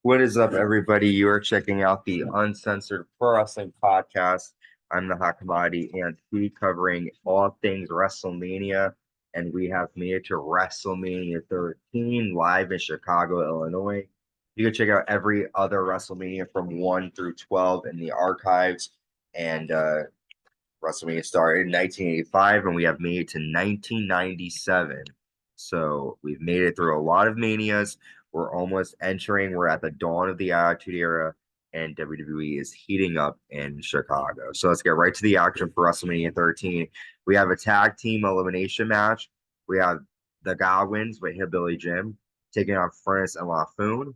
What is up, everybody? You are checking out the Uncensored Pro Wrestling Podcast. I'm the Hot Commodity and we covering all things WrestleMania, and we have made it to WrestleMania 13 live in Chicago, Illinois. You can check out every other WrestleMania from 1 through 12 in the archives. And WrestleMania started in 1985, and we have made it to 1997. So we've made it through a lot of manias. We're at the dawn of the Attitude Era, and WWE is heating up in Chicago. So let's get right to the action for WrestleMania 13. We have a tag team elimination match. We have the Godwins with Hillbilly Jim taking on Furnace and LaFoon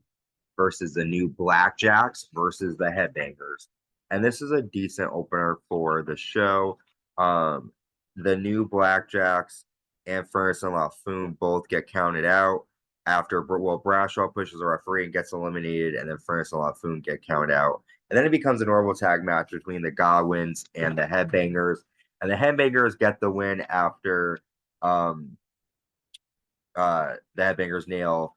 versus the new Blackjacks versus the Headbangers. And this is a decent opener for the show. The new Blackjacks and Furnace and LaFoon both get counted out after Brashaw pushes the referee and gets eliminated, and then Furnace and LaFoon get counted out. And then it becomes a normal tag match between the Godwins and the Headbangers. And the Headbangers get the win after the Headbangers nail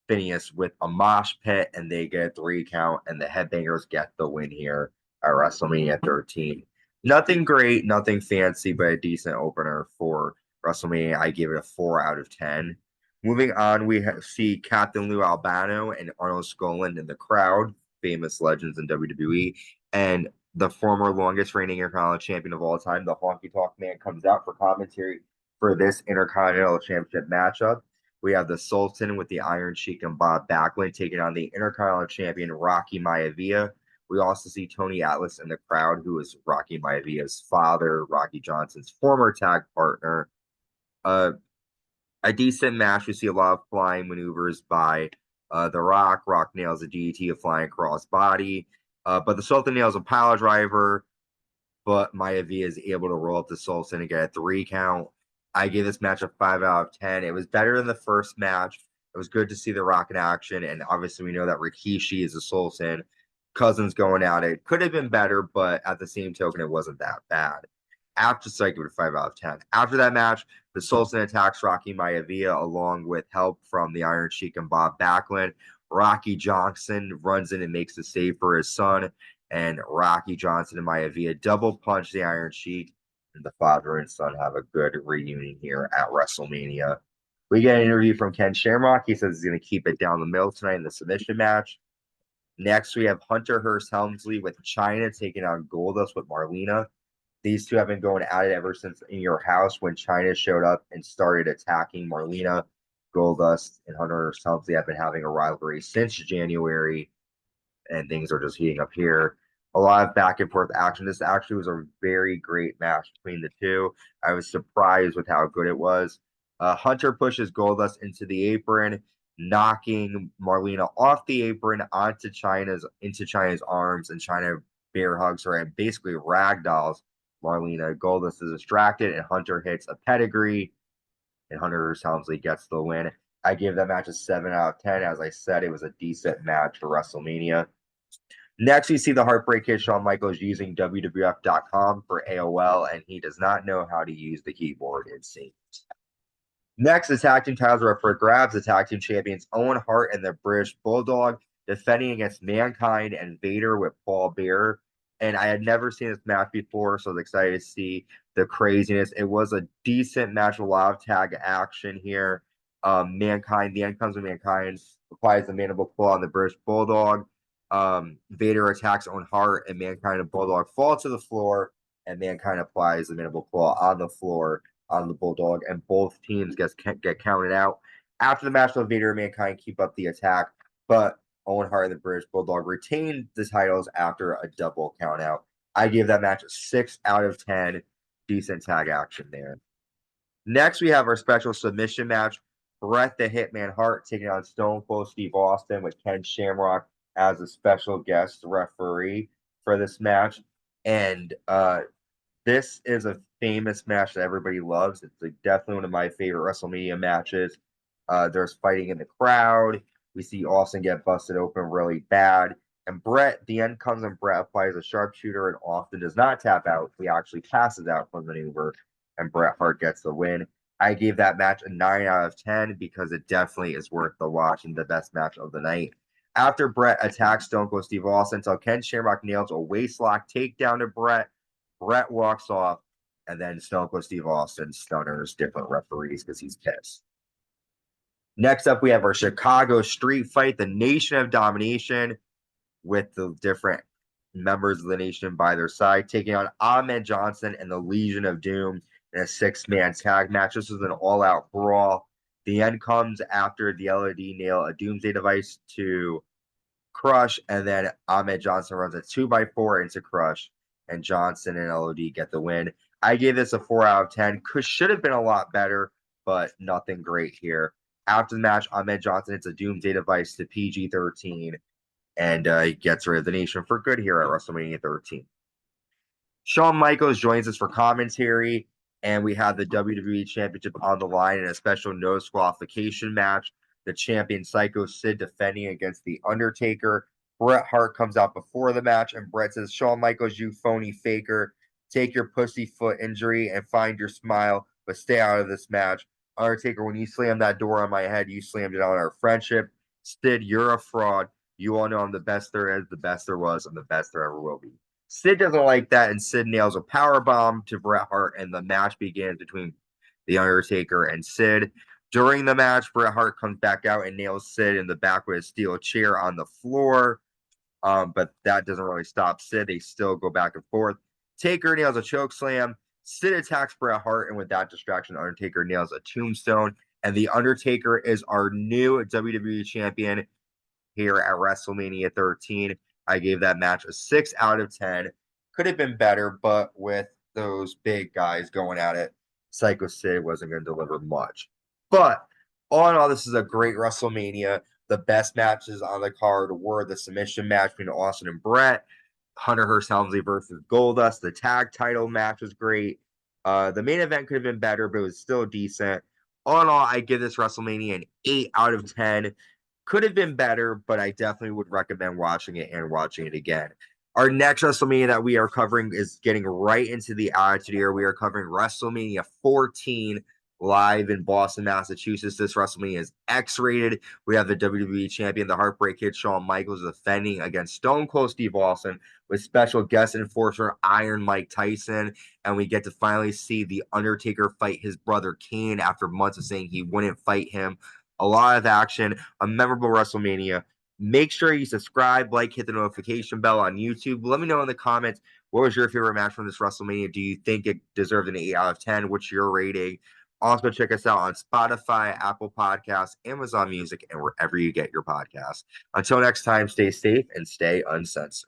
Phineas with a mosh pit, and they get a 3 count, and the Headbangers get the win here at WrestleMania 13. Nothing great, nothing fancy, but a decent opener for WrestleMania. I give it a 4 out of 10. Moving on, we see Captain Lou Albano and Arnold Skaaland in the crowd, famous legends in WWE, and the former longest reigning Intercontinental champion of all time, the Honky Tonk Man, comes out for commentary for this Intercontinental Championship matchup. We have the Sultan with the Iron Sheik and Bob Backlund taking on the Intercontinental Champion Rocky Maivia. We also see Tony Atlas in the crowd, who is Rocky Maivia's father, Rocky Johnson's former tag partner. A decent match. We see a lot of flying maneuvers by The Rock. Rock nails a DDT, a flying crossbody. But the Sultan nails a pile driver, but Maivia is able to roll up the Sultan and get a 3 count. I gave this match a 5 out of 10. It was better than the first match. It was good to see The Rock in action, and obviously we know that Rikishi is a Sultan. Cousins going at it. Could have been better, but at the same token, it wasn't that bad. So I give it a 5 out of 10. After that match, the Sultan attacks Rocky Maivia along with help from the Iron Sheik and Bob Backlund. Rocky Johnson runs in and makes the save for his son, and Rocky Johnson and Maivia double punch the Iron Sheik, and the father and son have a good reunion here at WrestleMania. We get an interview from Ken Shamrock. He says he's going to keep it down the middle tonight in the submission match. Next, we have Hunter Hearst Helmsley with Chyna taking on Goldust with Marlena. These two have been going at it ever since In Your House, when Chyna showed up and started attacking Marlena. Goldust and Hunter Hearst Helmsley have been having a rivalry since January, and things are just heating up here. A lot of back and forth action. This actually was a very great match between the two. I was surprised with how good it was. Hunter pushes Goldust into the apron, knocking Marlena off the apron into Chyna's arms, and Chyna bear hugs her and basically ragdolls Marlena. Goldust is distracted, and Hunter hits a pedigree, and Hunter Helmsley gets the win. I give that match a 7 out of 10. As I said, it was a decent match for WrestleMania. Next, we see the Heartbreak Kid Shawn Michaels using WWF.com for AOL, and he does not know how to use the keyboard, it seems. Next, the tag team titles are up for grabs. The tag team champions Owen Hart and the British Bulldog defending against Mankind and Vader with Paul Bearer. And I had never seen this match before, so I was excited to see the craziness. It was a decent match, a lot of tag action here. Mankind, the end comes with Mankind, applies the mandible claw on the British Bulldog. Vader attacks Owen Hart, and Mankind and Bulldog fall to the floor, and Mankind applies the mandible claw on the floor on the Bulldog, and both teams get counted out. After the match, Vader and Mankind keep up the attack, but Owen Hart and the British Bulldog retained the titles after a double count out. I give that match a 6 out of 10. Decent tag action there. Next, we have our special submission match. Bret the Hitman Hart taking on Stone Cold Steve Austin with Ken Shamrock as a special guest referee for this match. And this is a famous match that everybody loves. It's definitely one of my favorite WrestleMania matches. There's fighting in the crowd. We see Austin get busted open really bad. And Bret, the end comes and Bret applies a sharpshooter and Austin does not tap out. He actually passes out from the maneuver, and Bret Hart gets the win. I gave that match a 9 out of 10 because it definitely is worth the watch and the best match of the night. After Bret attacks Stone Cold Steve Austin until Ken Shamrock nails a waistlock takedown to Bret. Bret walks off, and then Stone Cold Steve Austin stunners different referees because he's pissed. Next up, we have our Chicago street fight, the Nation of Domination, with the different members of the nation by their side, taking on Ahmed Johnson and the Legion of Doom in a six-man tag match. This was an all-out brawl. The end comes after the LOD nail a Doomsday device to Crush, and then Ahmed Johnson runs a 2x4 into Crush, and Johnson and LOD get the win. I gave this a 4 out of 10. Should have been a lot better, but nothing great here. After the match, Ahmed Johnson hits a Doomsday device to PG-13, and he gets rid of the nation for good here at WrestleMania 13. Shawn Michaels joins us for commentary, and we have the WWE Championship on the line in a special no disqualification match. The champion Sycho Sid defending against the Undertaker. Bret Hart comes out before the match, and Bret says, "Shawn Michaels, you phony faker. Take your pussy foot injury and find your smile, but stay out of this match. Undertaker, when you slammed that door on my head, you slammed it on our friendship. Sid, you're a fraud. You all know I'm the best there is, the best there was, and the best there ever will be." Sid doesn't like that, and Sid nails a power bomb to Bret Hart, and the match begins between the Undertaker and Sid. During the match, Bret Hart comes back out and nails Sid in the back with a steel chair on the floor. But that doesn't really stop Sid. They still go back and forth. Taker nails a choke slam. Sid attacks Bret Hart, and with that distraction, Undertaker nails a tombstone. And the Undertaker is our new WWE champion here at WrestleMania 13. I gave that match a 6 out of 10. Could have been better, but with those big guys going at it, Sycho Sid wasn't going to deliver much. But all in all, this is a great WrestleMania. The best matches on the card were the submission match between Austin and Bret, Hunter Hearst Helmsley versus Goldust. The tag title match was great. The main event could have been better, but it was still decent. All in all, I give this WrestleMania an 8 out of 10. Could have been better, but I definitely would recommend watching it and watching it again. Our next WrestleMania that we are covering is getting right into the Attitude Era. We are covering WrestleMania 14 live in Boston, Massachusetts. This WrestleMania is X-rated. We have the WWE Champion, the Heartbreak Kid, Shawn Michaels, defending against Stone Cold Steve Austin with special guest enforcer Iron Mike Tyson. And we get to finally see the Undertaker fight his brother Kane after months of saying he wouldn't fight him. A lot of action, a memorable WrestleMania. Make sure you subscribe, like, hit the notification bell on YouTube. Let me know in the comments, what was your favorite match from this WrestleMania? Do you think it deserved an 8 out of 10? What's your rating? Also, check us out on Spotify, Apple Podcasts, Amazon Music, and wherever you get your podcasts. Until next time, stay safe and stay uncensored.